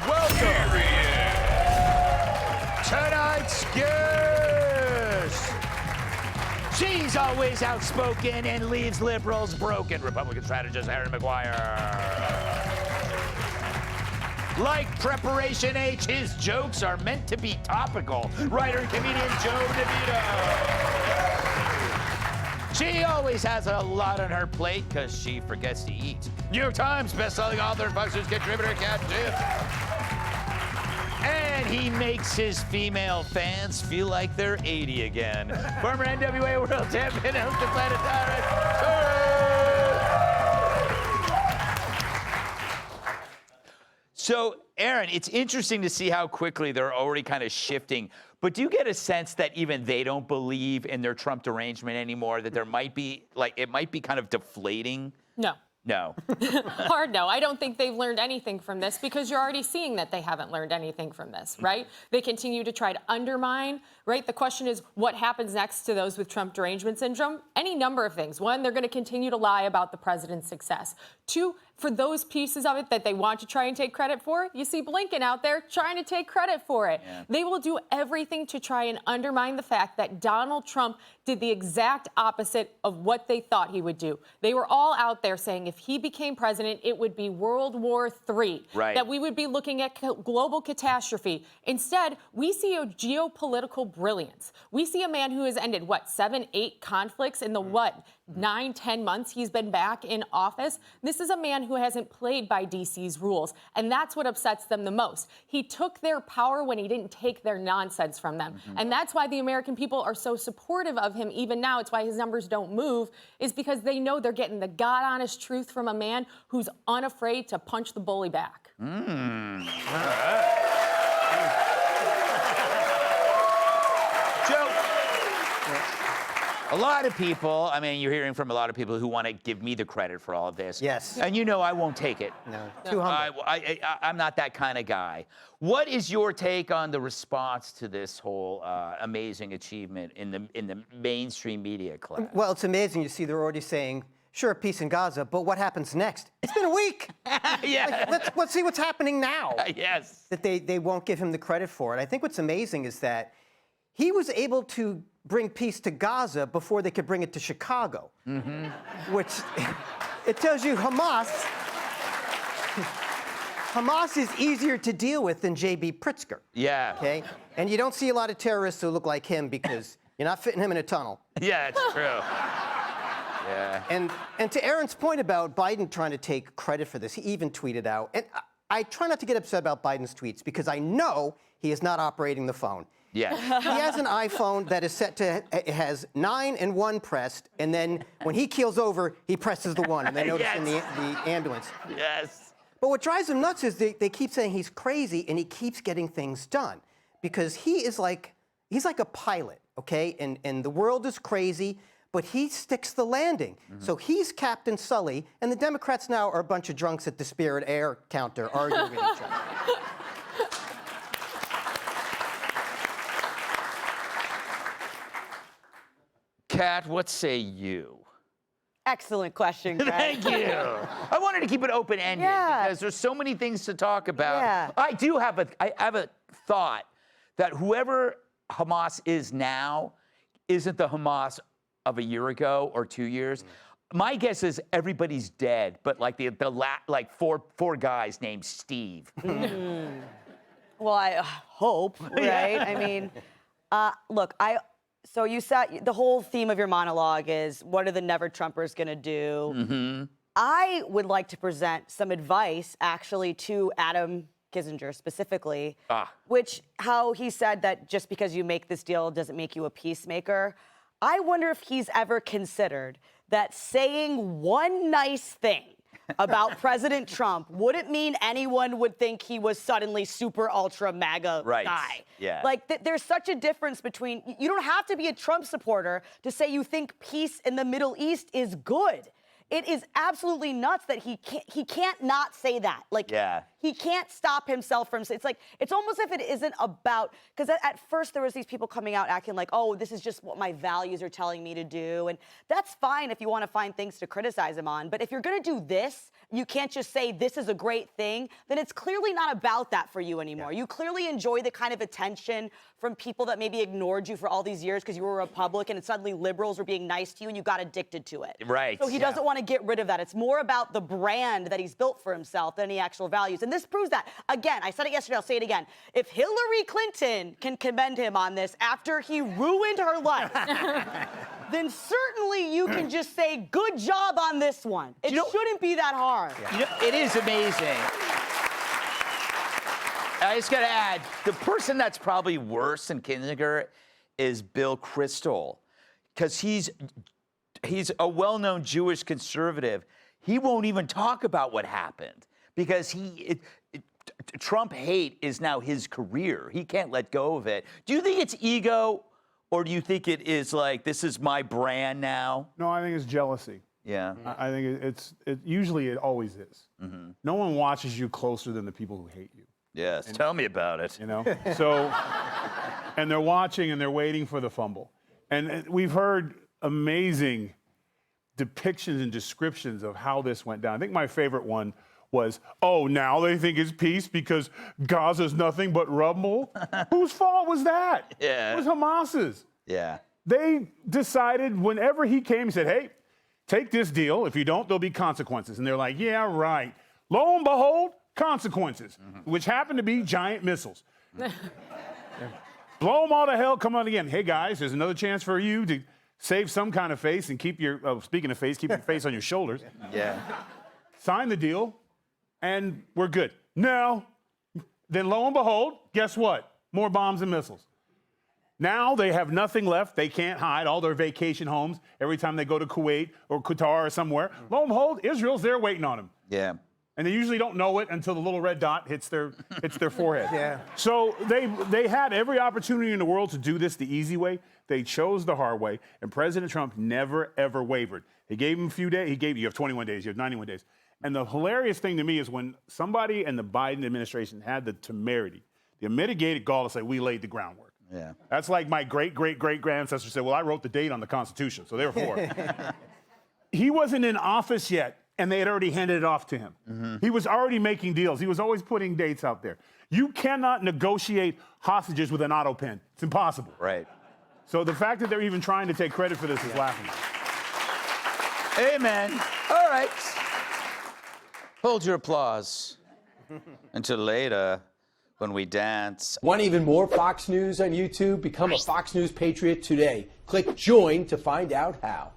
Welcome. Tonight's guest. She's always outspoken and leaves liberals broken. Republican strategist Erin McGuire. Like Preparation H, his jokes are meant to be topical. Writer and comedian Joe DeVito. She always has a lot on her plate because she forgets to eat. New York Times bestselling author and Fox News contributor Cat Diff. And he makes his female fans feel like they're 80 again. Former NWA World Champion, host of Planet Tyrant. So, Erin, it's interesting to see how quickly they're already kind of shifting. But do you get a sense that even they don't believe in their Trump derangement anymore, that there might be, like, it might be kind of deflating? No. No. Hard no. I don't think they've learned anything from this because you're already seeing that they haven't learned anything from this, right? They continue to try to undermine, right? The question is what happens next to those with Trump derangement syndrome? Any number of things. One, they're going to continue to lie about the president's success. Two, for those pieces of it that they want to try and take credit for, you see Blinken out there trying to take credit for it. Yeah. They will do everything to try and undermine the fact that Donald Trump did the exact opposite of what they thought he would do. They were all out there saying if he became president, it would be World War III, right. That we would be looking at global catastrophe. Instead, we see a geopolitical brilliance. We see a man who has ended, 7, 8 conflicts in the, 9, 10 months he's been back in office. This is a man who hasn't played by DC's rules, and that's what upsets them the most. He took their power when he didn't take their nonsense from them, and that's why the American people are so supportive of him even now. It's why his numbers don't move, is because they know they're getting the God-honest truth from a man who's unafraid to punch the bully back. A lot of people, I mean, you're hearing from a lot of people who want to give me the credit for all of this. Yes. And you know I won't take it. No, too humble. I'm not that kind of guy. What is your take on the response to this whole amazing achievement in the mainstream media class? Well, it's amazing. You see, they're already saying, sure, peace in Gaza, but what happens next? It's been a week. Yeah. Like, let's see what's happening now. Yes. That they won't give him the credit for it. I think what's amazing is that he was able to bring peace to Gaza before they could bring it to Chicago, which it tells you Hamas is easier to deal with than J.B. Pritzker. Yeah. Okay? And you don't see a lot of terrorists who look like him because you're not fitting him in a tunnel. Yeah, it's true. Yeah. And to Erin's point about Biden trying to take credit for this, he even tweeted out, and I try not to get upset about Biden's tweets because I know he is not operating the phone. Yeah. He has an iPhone that is set to, it has 9 and 1 pressed, and then when he keels over, he presses the 1, and they notice in the ambulance. Yes. But what drives him nuts is they keep saying he's crazy, and he keeps getting things done because he's like a pilot, okay? And the world is crazy, but he sticks the landing. So he's Captain Sully, and the Democrats now are a bunch of drunks at the Spirit Air counter arguing with each other. Kat, what say you? Excellent question, Greg. Thank you. I wanted to keep it open-ended because there's so many things to talk about. Yeah. I have a thought that whoever Hamas is now isn't the Hamas of a year ago or 2 years. My guess is everybody's dead, but like like four guys named Steve. Well, I hope, right? I mean, look, so you said the whole theme of your monologue is what are the never-Trumpers going to do? I would like to present some advice, actually, to Adam Kinzinger specifically, how he said that just because you make this deal doesn't make you a peacemaker. I wonder if he's ever considered that saying one nice thing about President Trump wouldn't mean anyone would think he was suddenly super ultra MAGA guy. Yeah. Like there's such a difference between, you don't have to be a Trump supporter to say you think peace in the Middle East is good. It is absolutely nuts that he can't not say that. Like he can't stop himself from, it's like, it's almost if it isn't about, because at first there was these people coming out acting like, oh, this is just what my values are telling me to do. And that's fine if you want to find things to criticize him on. But if you're going to do this, you can't just say this is a great thing, then it's clearly not about that for you anymore. Yeah. You clearly enjoy the kind of attention from people that maybe ignored you for all these years because you were a Republican and suddenly liberals were being nice to you and you got addicted to it. Right. So he doesn't want to get rid of that. It's more about the brand that he's built for himself than any actual values. And this proves that. Again, I said it yesterday, I'll say it again. If Hillary Clinton can commend him on this after he ruined her life, then certainly you can just say, good job on this one. It shouldn't be that hard. Yeah. You know, it is amazing. I just got to add, the person that's probably worse than Kinzinger is Bill Kristol, because he's a well-known Jewish conservative. He won't even talk about what happened because Trump hate is now his career. He can't let go of it. Do you think it's ego, or do you think it is like, this is my brand now? No, I think it's jealousy. Yeah. I think usually it always is. Mm-hmm. No one watches you closer than the people who hate you. Yes, tell me about it. You know, so, and they're watching and they're waiting for the fumble. And we've heard amazing depictions and descriptions of how this went down. I think my favorite one was, oh, now they think it's peace because Gaza's nothing but rubble? Whose fault was that? Yeah. It was Hamas's. Yeah. They decided whenever he came, he said, hey, take this deal. If you don't, there'll be consequences. And they're like, yeah, right. Lo and behold, consequences, which happen to be giant missiles. Blow them all to hell, come on again. Hey, guys, there's another chance for you to save some kind of face and keep your, speaking of face, keep your face on your shoulders. Yeah. Sign the deal, and we're good. No. Then lo and behold, guess what? More bombs and missiles. Now they have nothing left. They can't hide all their vacation homes every time they go to Kuwait or Qatar or somewhere. Lo and behold, Israel's there waiting on them. Yeah. And they usually don't know it until the little red dot hits their forehead. Yeah. So they had every opportunity in the world to do this the easy way. They chose the hard way, and President Trump never, ever wavered. He gave him a few days. You have 21 days, you have 91 days. And the hilarious thing to me is when somebody in the Biden administration had the temerity, the unmitigated gall to say, we laid the groundwork. Yeah. That's like my great-great-great-grandcestor said, well, I wrote the date on the Constitution, so therefore. He wasn't in office yet, and they had already handed it off to him. Mm-hmm. He was already making deals. He was always putting dates out there. You cannot negotiate hostages with an auto pen. It's impossible. Right. So the fact that they're even trying to take credit for this is laughable. Amen. All right. Hold your applause until later when we dance. Want even more Fox News on YouTube? Become a Fox News Patriot today. Click join to find out how.